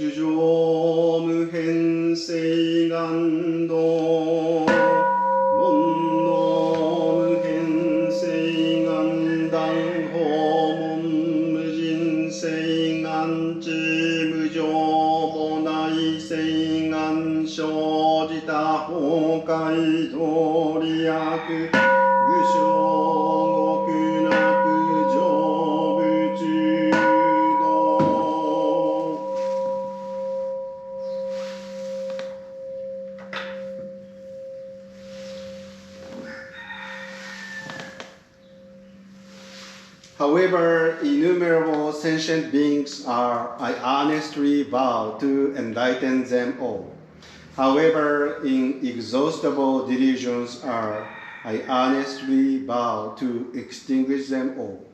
主上無変性願道煩悩無変性願断訪問無人性願知無常母内性願生じた崩壊道理悪愚正極楽成仏道。However innumerable sentient beings are, I honestly vow to enlighten them all. However inexhaustible delusions are, I honestly vow to extinguish them all.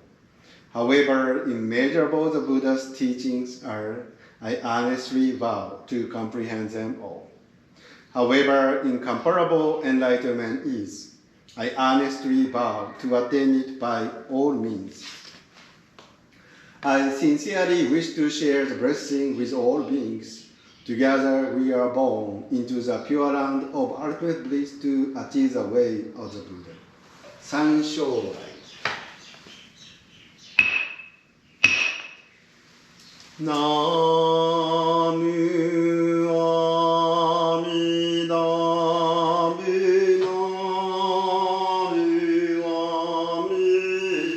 However immeasurable the Buddha's teachings are, I honestly vow to comprehend them all. However incomparable enlightenment is, I honestly vow to attain it by all means. I sincerely wish to share the blessing with all beings. Together we are born into the pure land of ultimate bliss to achieve the way of the Buddha. 三将来。ナムアミダブナムアミダブナムアミダブナムアミダブ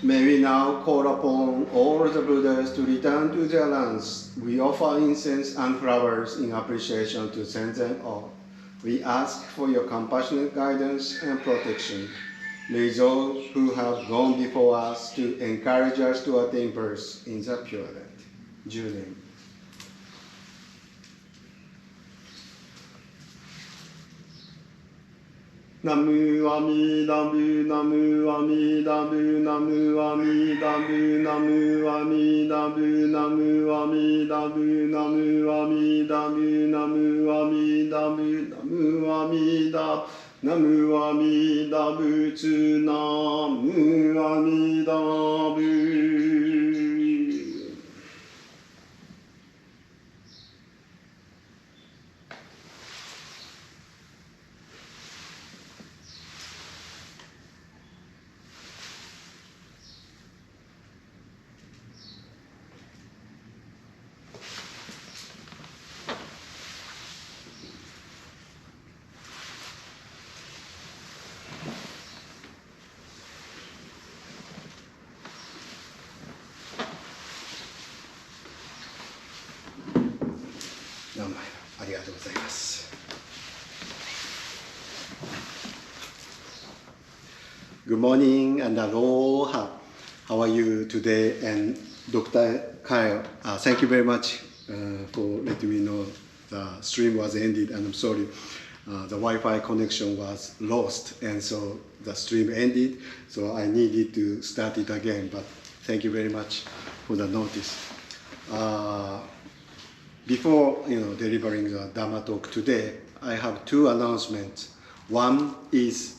May we now call upon all the Buddhas to return to their lands. We offer incense and flowers in appreciation to send them all. We ask for your compassionate guidance and protection. May those who have gone before us to encourage us to attain birth in the Pure Land. 10年。ナムアミダブナムアミダブナムアミダブナムアミダブナムアミダブナムアミダブナムアミダブナムアミダナムアミダブツナムアミダブ。ありがとうございます。Good morning and aloha. How are you today? And Dr. Kyle, thank you very much for letting me know the stream was ended, and I'm sorry. The Wi-Fi connection was lost, and so the stream ended, so I needed to start it again, but thank you very much for the notice. Before delivering the Dhamma talk today, I have two announcements. One is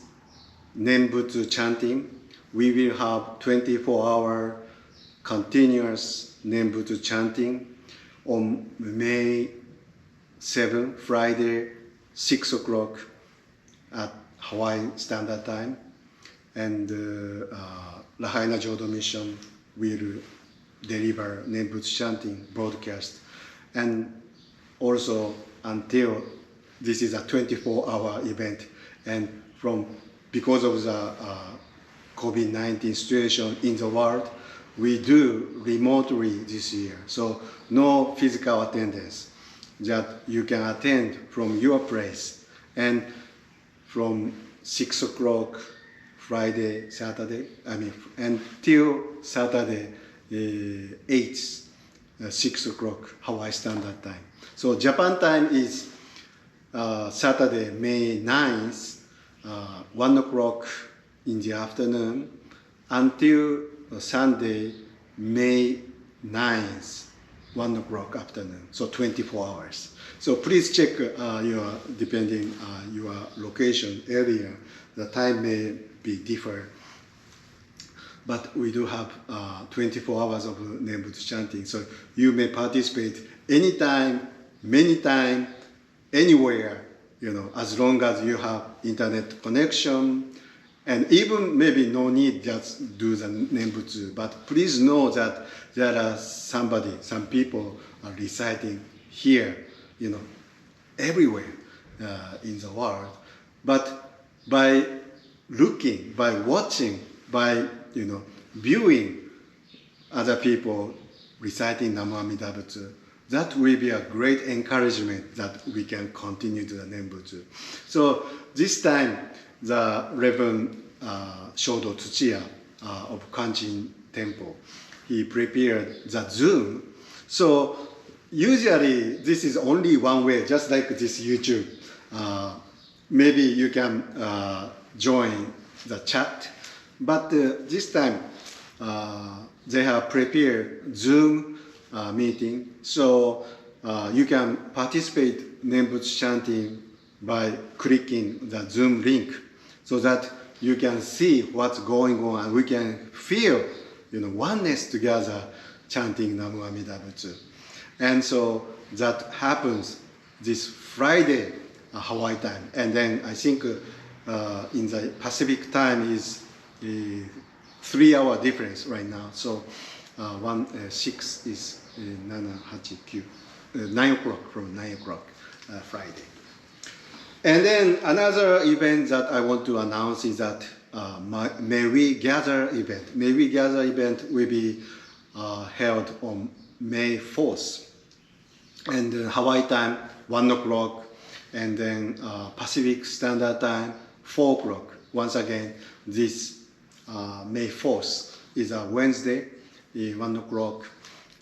Nenbutsu Chanting. We will have 24-hour continuous Nenbutsu Chanting on May 7, Friday, 6 o'clock at Hawaii Standard Time. And Lahaina Jodo Mission will deliver Nenbutsu Chanting broadcast. And also until this is a 24-hour event, and because of the COVID-19 situation in the world, we do remotely this year. So no physical attendance, that you can attend from your place, and from 6 o'clock Friday, Saturday, until Saturday 8th, 6 o'clock Hawaii Standard Time. So Japan time is Saturday, May 9th, 1 o'clock in the afternoon, until Sunday, May 9th, 1 o'clock afternoon, so 24 hours. So please check depending your location area, the time may be different. But we do have 24 hours of Nenbutsu Chanting, so you may participate anytime, many times, anywhere, as long as you have internet connection, and even maybe no need just do the Nenbutsu, but please know that there are some people are reciting here, everywhere in the world. But by looking, by watching, by viewing other people reciting Namo Amida Butsu, that will be a great encouragement that we can continue to the Nenbutsu. So this time, the Reverend Jodo Tsuchiya of Kanchin Temple, he prepared the Zoom. So usually this is only one way, just like this YouTube. Maybe you can join the chat, but this time they have prepared Zoom meeting, so you can participate Nenbutsu Chanting by clicking the Zoom link, so that you can see what's going on and we can feel oneness together chanting Namo Amida Butsu. And so that happens this Friday Hawaii time, and then I think in the Pacific time is 3-hour difference right now, so 6 is 9 o'clock, from 9 o'clock Friday. And then another event that I want to announce is that May We Gather event. May We Gather event will be held on May 4th. And Hawaii time, 1 o'clock. And then Pacific Standard Time, 4 o'clock. Once again, this May 4th is a Wednesday, 1 o'clock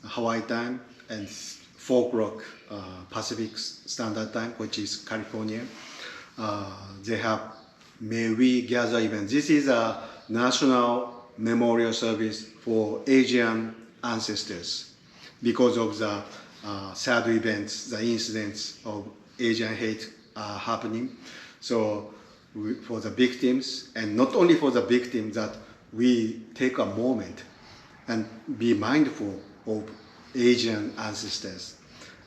Hawaii time, and 4 o'clock Pacific Standard Time, which is California. They have May We Gather event. This is a national memorial service for Asian ancestors because of the sad events, the incidents of Asian hate are happening. So for the victims, and not only for the victims, that we take a moment and be mindful of Asian ancestors.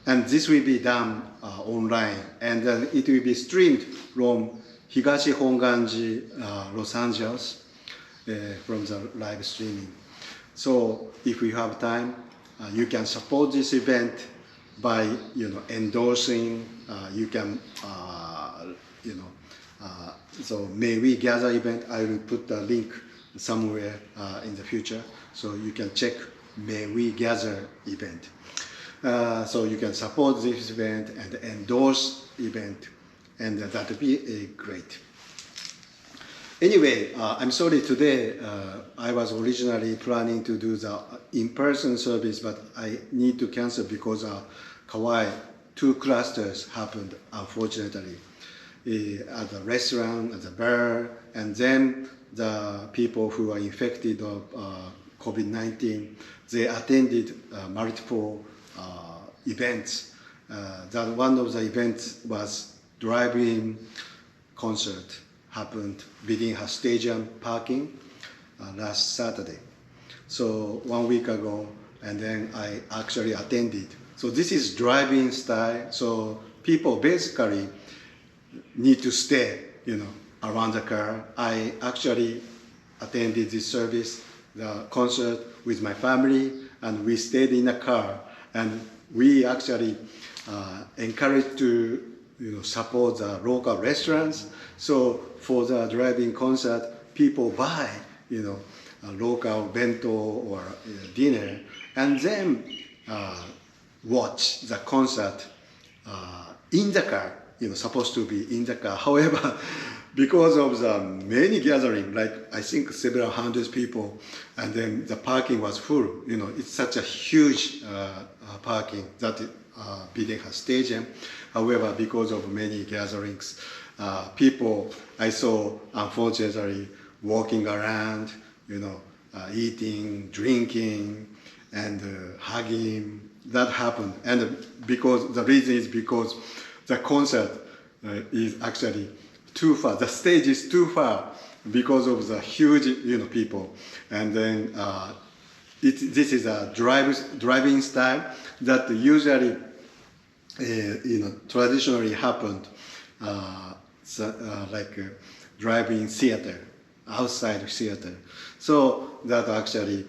And this will be done online, and then it will be streamed from Higashi Honganji, Los Angeles, from the live streaming. So if you have time, you can support this event by endorsing. You can so May We Gather event. I will put the link somewhere in the future, so you can check May We Gather event. So you can support this event and endorse event, and that would be great. Anyway, I'm sorry today. I was originally planning to do the in-person service, but I need to cancel because Kauai, 2 clusters happened, unfortunately, at the restaurant, at the bar, and then the people who are infected of COVID-19, they attended multiple events. That one of the events was drive-in concert happened within her stadium parking last Saturday. So 1 week ago, and then I actually attended. So this is drive-in style. So people basically need to stay, around the car. I actually attended this service, the concert with my family, and we stayed in a car. And we actually encouraged to support the local restaurants. So for the drive-in concert, people buy, a local bento or dinner, and then watch the concert in the car, supposed to be in the car. However, because of the many gathering, like I think several hundred people, and then the parking was full. It's such a huge parking that building her stadium. However, because of many gatherings, people I saw, unfortunately, walking around, eating, drinking, and hugging. That happened, and because the reason is because the concert is actually too far. The stage is too far because of the huge, people, and then this is a driving style that usually, traditionally happened, like driving theater, outside theater. So that actually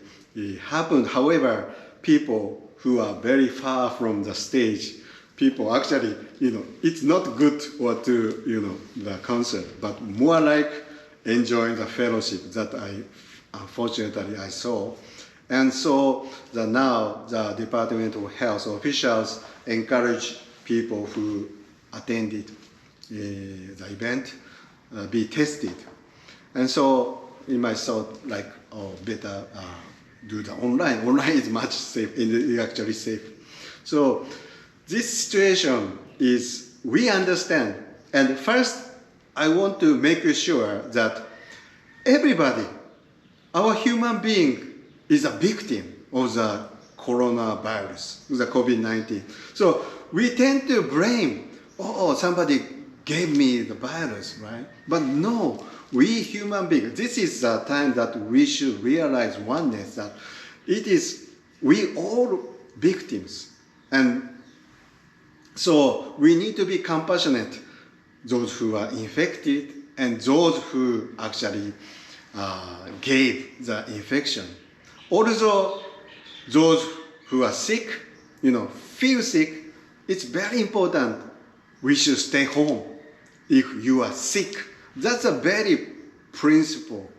happened. However, people who are very far from the stage, people actually, it's not good or to, the concert, but more like enjoying the fellowship that unfortunately I saw. And so now the Department of Health officials encourage people who attended the event be tested. And so in my thought, like, better do the online. Online is much safe, and actually safe. So this situation is, we understand. And first, I want to make sure that everybody, our human being, is a victim of the coronavirus, the COVID-19. So we tend to blame, somebody gave me the virus, right? But no, we human beings, this is the time that we should realize oneness, that it is, we all victims. And so we need to be compassionate, those who are infected and those who actually gave the infection. Also, those who are sick, feel sick, it's very important. We should stay home if you are sick. That's a very principle.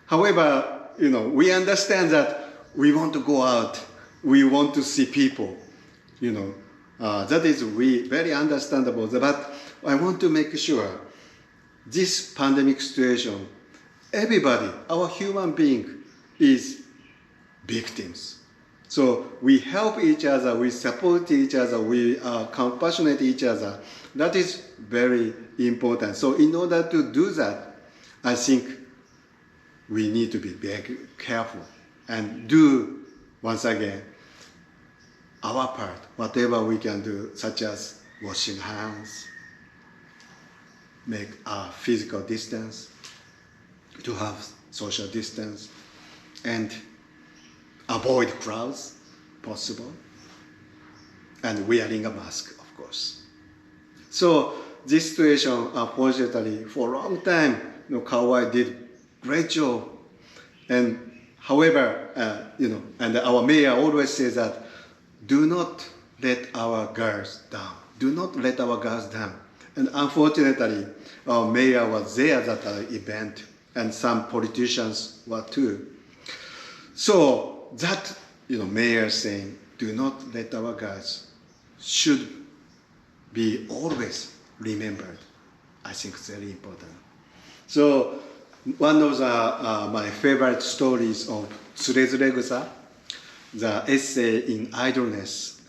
However, we understand that we want to go out, we want to see people, that is very understandable. But I want to make sure this pandemic situation, everybody, our human being, is victims. So we help each other, we support each other, we are compassionate each other. That is very important. So in order to do that, I think we need to be very careful and do, once again, our part, whatever we can do, such as washing hands, make a physical distance, to have social distance, and avoid crowds, possible, and wearing a mask, of course. So this situation, unfortunately, for a long time, Kauai did great job. And however, and our mayor always says that, do not let our guards down. Do not let our guards down. And unfortunately, our mayor was there at the event, and some politicians were too. So that, mayor saying, do not let our guards, should be always remembered. I think it's very important. So one of my favorite stories of Tsurezure-gusa, the essay in idleness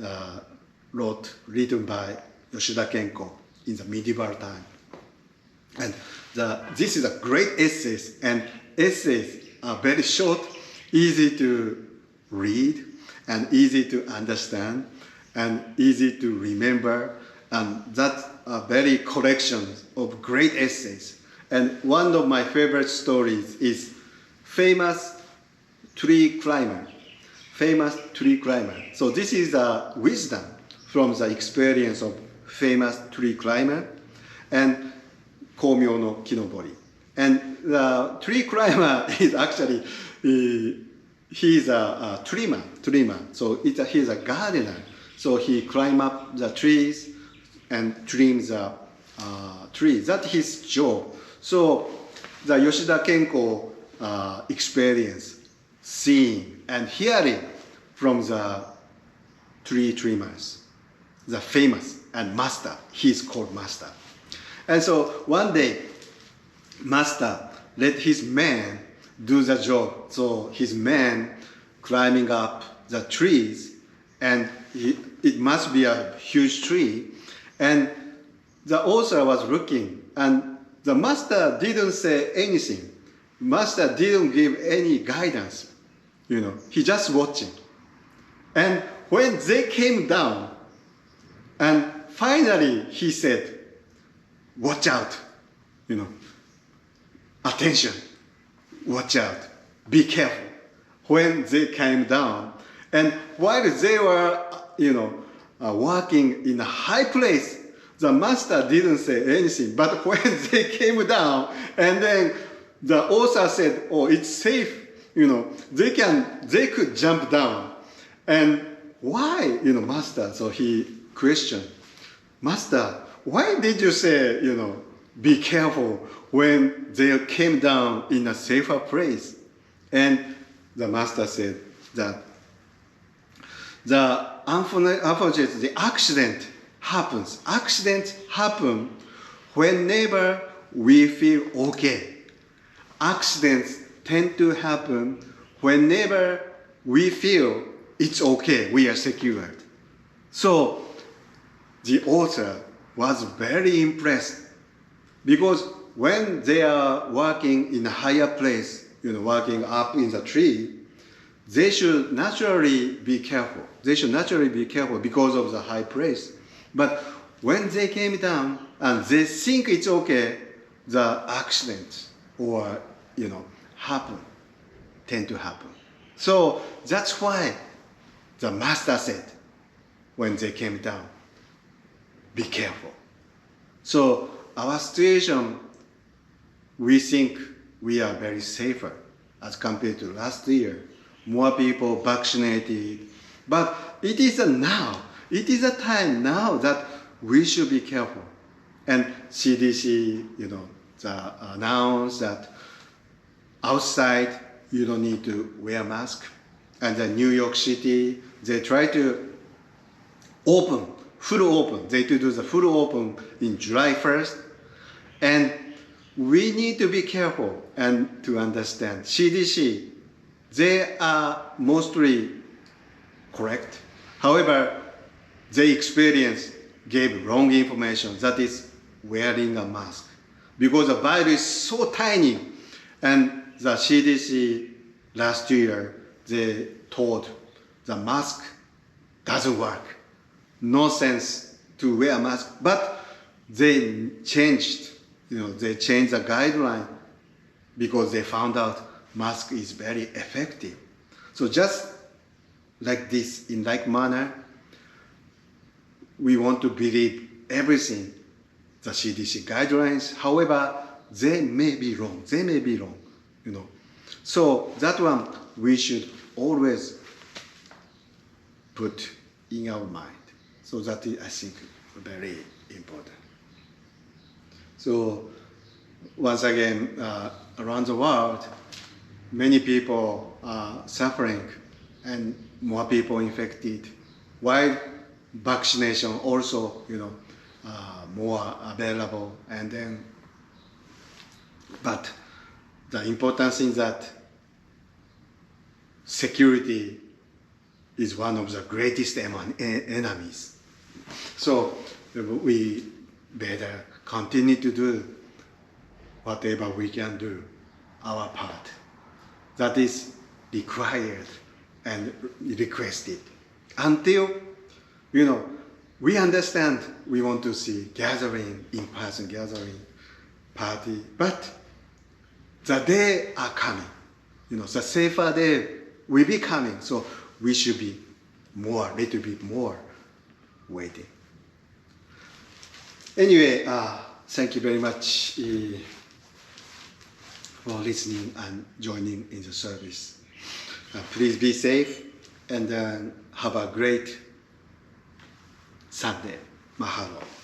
written by Yoshida Kenko in the medieval time. And this is a great essay, and essays are very short, easy to read, and easy to understand, and easy to remember, and that's a very collection of great essays. And one of my favorite stories is famous tree climber. So this is a wisdom from the experience of famous tree climber and Komyo no Kinobori. And the tree climber is actually, he's a trimmer. So he's a gardener. So he climbs up the trees and trims the trees. That's his job. So the Yoshida Kenko experience, seeing and hearing from the tree trimmers, the famous and master. He's called master. And so one day, master let his man do the job. So his man climbing up the trees, and it must be a huge tree. And the author was looking, and the master didn't say anything. Master didn't give any guidance. He just watching. And when they came down, and finally he said, "Watch out, attention, watch out, be careful." When they came down, and while they were, working in a high place, the master didn't say anything. But when they came down, and then the author said, "Oh, it's safe. They could jump down." And why, master? So he questioned, "Master, why did you say, be careful when they came down in a safer place?" And the master said that unfortunately, the accident happens. Accidents happen whenever we feel okay. Accidents tend to happen whenever we feel it's okay, we are secured. So the author was very impressed, because when they are working in a higher place, working up in the tree, they should naturally be careful. Because of the high place. But when they came down and they think it's okay, the accidents or tend to happen. So that's why the master said, when they came down, be careful. So our situation, we think we are very safer as compared to last year. More people vaccinated. But it is a time now that we should be careful. And CDC, announced that outside you don't need to wear a mask. And then New York City, they try to full open. They do the full open in July 1st. And we need to be careful and to understand. CDC, they are mostly correct. However, they gave wrong information, that is wearing a mask. Because the virus is so tiny, and the CDC last year, they told the mask doesn't work. No sense to wear a mask. But they changed the guideline because they found out mask is very effective. So just like this, in like manner, we want to believe everything, the CDC guidelines. However, they may be wrong. So that one we should always put in our mind. So that is, I think, very important. So once again, around the world, many people are suffering and more people infected, while vaccination also, more available. And then, but the important thing that security is one of the greatest enemies. So we better continue to do whatever we can do, our part. That is required and requested. Until, we understand we want to see gathering, in-person gathering, party, but the day are coming. The safer day will be coming, so we should be little bit more waiting. Anyway, thank you very much for listening and joining in the service. Please be safe and have a great Sunday. Mahalo.